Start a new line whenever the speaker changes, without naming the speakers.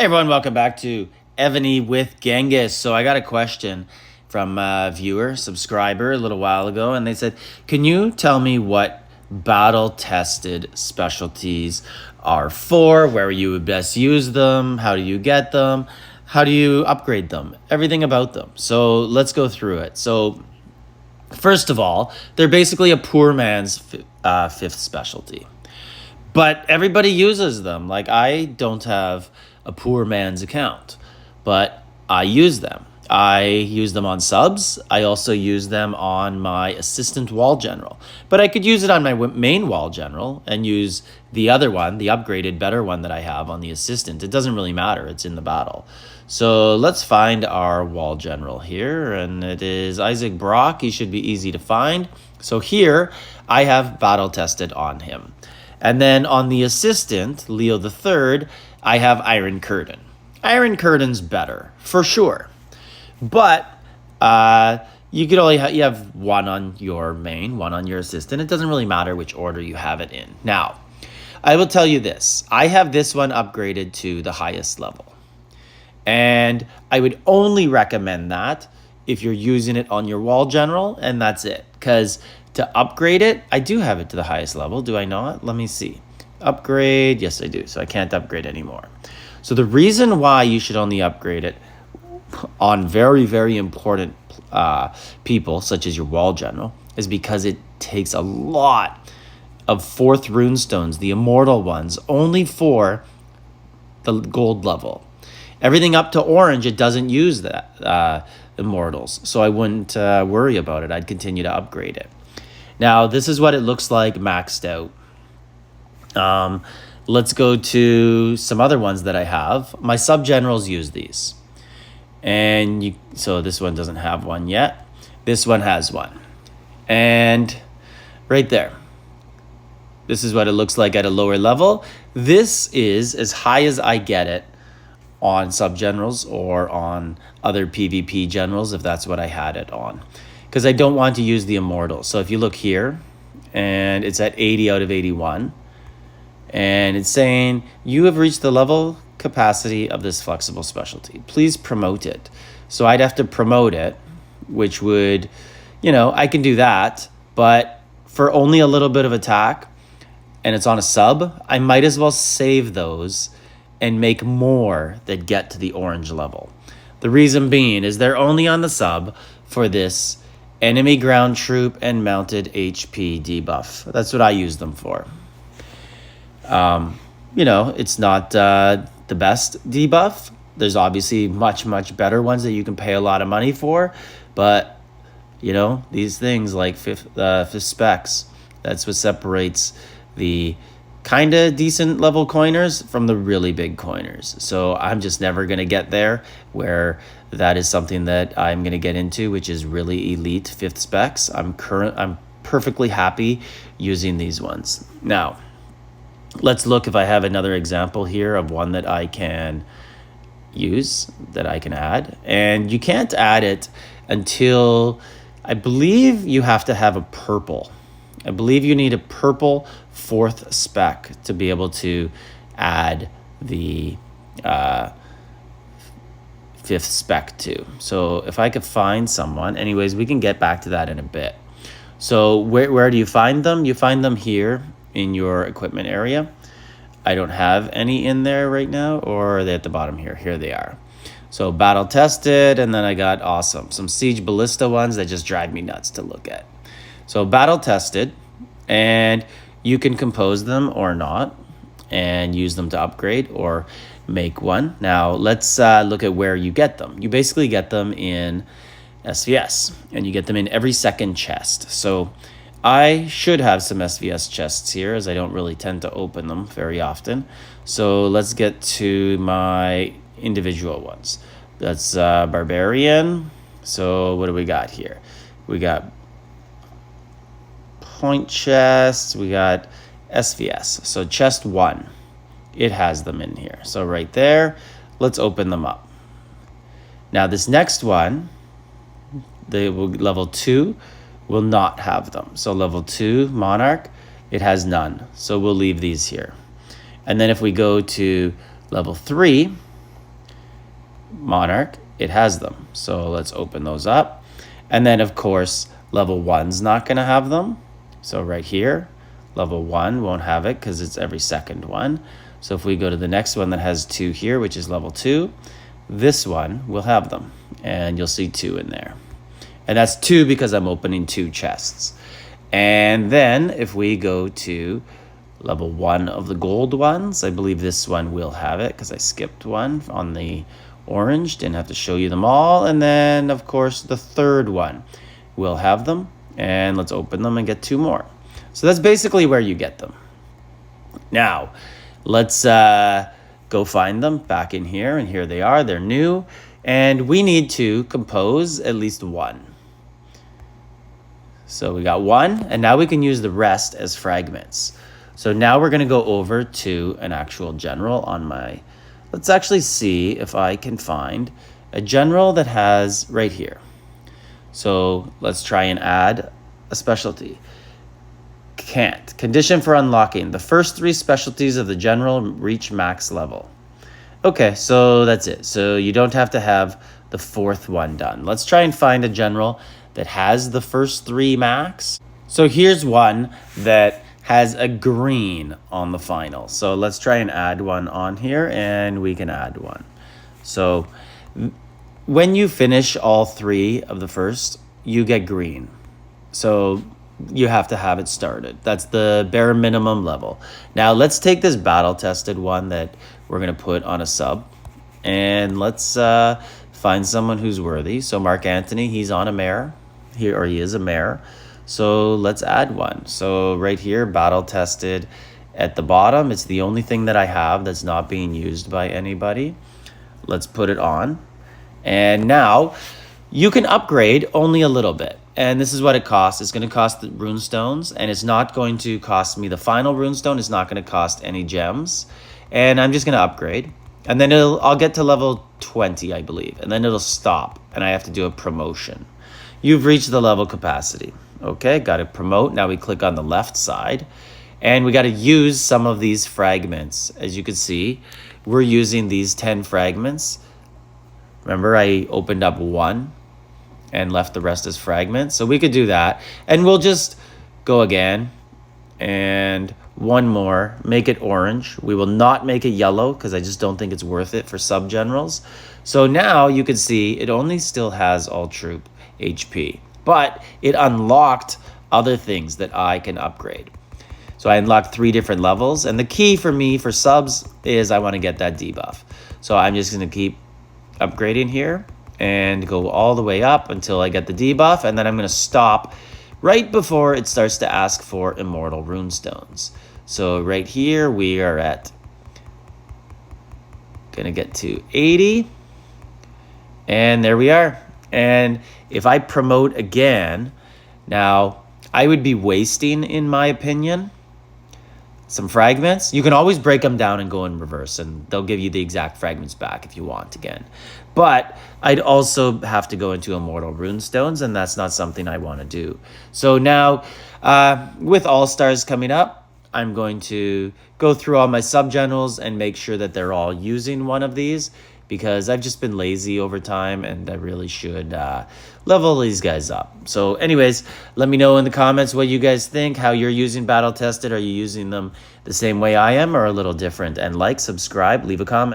Hey everyone, welcome back to Evony with Genghis. So I got a question from a viewer, subscriber a little while ago, and they said, can you tell me what battle-tested specialties are for, where you would best use them, how do you get them, how do you upgrade them, everything about them. So let's go through it. So first of all, they're basically a poor man's fifth specialty. But everybody uses them. Like, I don't have a poor man's account, but I use them. I use them on subs. I also use them on my assistant wall general. But I could use it on my main wall general and use the other one, the upgraded, better one that I have on the assistant. It doesn't really matter. It's in the battle. So let's find our wall general here, and it is Isaac Brock. He should be easy to find. So here I have battle tested on him. And then on the assistant, Leo III, I have Iron Curtain. Iron Curtain's better, for sure. But you could only you have one on your main, one on your assistant. It doesn't really matter which order you have it in. Now, I will tell you this. I have this one upgraded to the highest level. And I would only recommend that if you're using it on your wall general, and that's it. Because to upgrade it, I do have it to the highest level. Do I not? Let me see. Upgrade. Yes, I do. So I can't upgrade anymore. So the reason why you should only upgrade it on very, very important people, such as your wall general, is because it takes a lot of 4th runestones, the immortal ones, only for the gold level. Everything up to orange, it doesn't use that immortals. So I wouldn't worry about it. I'd continue to upgrade it. Now, this is what it looks like maxed out. Let's go to some other ones that I have. My sub-generals use these. And so this one doesn't have one yet. This one has one. And right there. This is what it looks like at a lower level. This is as high as I get it on sub-generals or on other PvP generals, if that's what I had it on. Because I don't want to use the immortals. So if you look here, and it's at 80 out of 81, and it's saying, you have reached the level capacity of this flexible specialty. Please promote it. So I'd have to promote it, which would, I can do that, but for only a little bit of attack, and it's on a sub, I might as well save those and make more that get to the orange level. The reason being is they're only on the sub for this enemy ground troop and mounted HP debuff. That's what I use them for. It's not the best debuff. There's obviously much, much better ones that you can pay a lot of money for. But, these things like fifth specs, that's what separates the kind of decent level coiners from the really big coiners. So I'm just never going to get there where that is something that I'm going to get into, which is really elite 5th specs. I'm perfectly happy using these ones. Now, let's look if I have another example here of one that I can use, that I can add. And you can't add it until, I believe you have to have a purple. I believe you need a purple 4th spec to be able to add the 5th spec to. So if I could find someone, anyways, we can get back to that in a bit. So where do you find them? You find them here in your equipment area. I don't have any in there right now, or are they at the bottom here? Here they are. So battle tested, and then I got some siege ballista ones that just drive me nuts to look at. So battle tested, and you can compose them or not and use them to upgrade or make one. Now let's look at where you get them. You basically get them in SVS, and you get them in every second chest. So I should have some SVS chests here, as I don't really tend to open them very often. So let's get to my individual ones. That's Barbarian. So what do we got here? We got point chests, we got SVS. So chest 1, it has them in here. So right there, let's open them up. Now this next one, level 2 will not have them. So level 2 Monarch, it has none. So we'll leave these here. And then if we go to level 3, Monarch, it has them. So let's open those up. And then, of course, level 1's not going to have them. So right here, level 1 won't have it because it's every second one. So if we go to the next one that has 2 here, which is level 2, this one will have them. And you'll see 2 in there. And that's 2 because I'm opening 2 chests. And then if we go to level 1 of the gold ones, I believe this one will have it because I skipped one on the orange. Didn't have to show you them all. And then, of course, the third one will have them. And let's open them and get 2 more. So that's basically where you get them. Now, let's go find them back in here. And here they are. They're new. And we need to compose at least 1. So we got 1, and now we can use the rest as fragments. So now we're going to go over to an actual general on my... Let's actually see if I can find a general that has right here. So let's try and add a specialty. Can't. Condition for unlocking. The first 3 specialties of the general reach max level. Okay, so that's it. So you don't have to have the 4th one done. Let's try and find a general that has the first 3 max. So here's one that has a green on the final. So let's try and add one on here, and we can add one. So when you finish all 3 of the first, you get green. So you have to have it started. That's the bare minimum level. Now let's take this battle tested one that we're gonna put on a sub, and let's find someone who's worthy. So Mark Anthony, he's on a mare. He is a mare. So let's add one. So right here, battle tested at the bottom. It's the only thing that I have that's not being used by anybody. Let's put it on. And now you can upgrade only a little bit. And this is what it costs. It's going to cost the runestones, and it's not going to cost me the final runestone. It's not going to cost any gems. And I'm just going to upgrade. And then I'll get to level 20, I believe. And then it'll stop, and I have to do a promotion. You've reached the level capacity. Okay, got to promote. Now we click on the left side, and we got to use some of these fragments. As you can see, we're using these 10 fragments. Remember, I opened up 1 and left the rest as fragments. So we could do that. And we'll just go again and 1 more, make it orange. We will not make it yellow because I just don't think it's worth it for sub-generals. So now you can see it only still has all troop HP, but it unlocked other things that I can upgrade. So I unlocked 3 different levels, and the key for me for subs is I want to get that debuff. So I'm just going to keep upgrading here and go all the way up until I get the debuff, and then I'm going to stop right before it starts to ask for immortal runestones. So right here we are at going to get to 80, and there we are. And if I promote again, now I would be wasting, in my opinion, some fragments. You can always break them down and go in reverse, and they'll give you the exact fragments back if you want again. But I'd also have to go into immortal runestones, and that's not something I want to do. So now, with All-Stars coming up, I'm going to go through all my sub-generals and make sure that they're all using one of these, because I've just been lazy over time, and I really should level these guys up. So anyways, let me know in the comments what you guys think, how you're using battle tested. Are you using them the same way I am or a little different? And like, subscribe, leave a comment.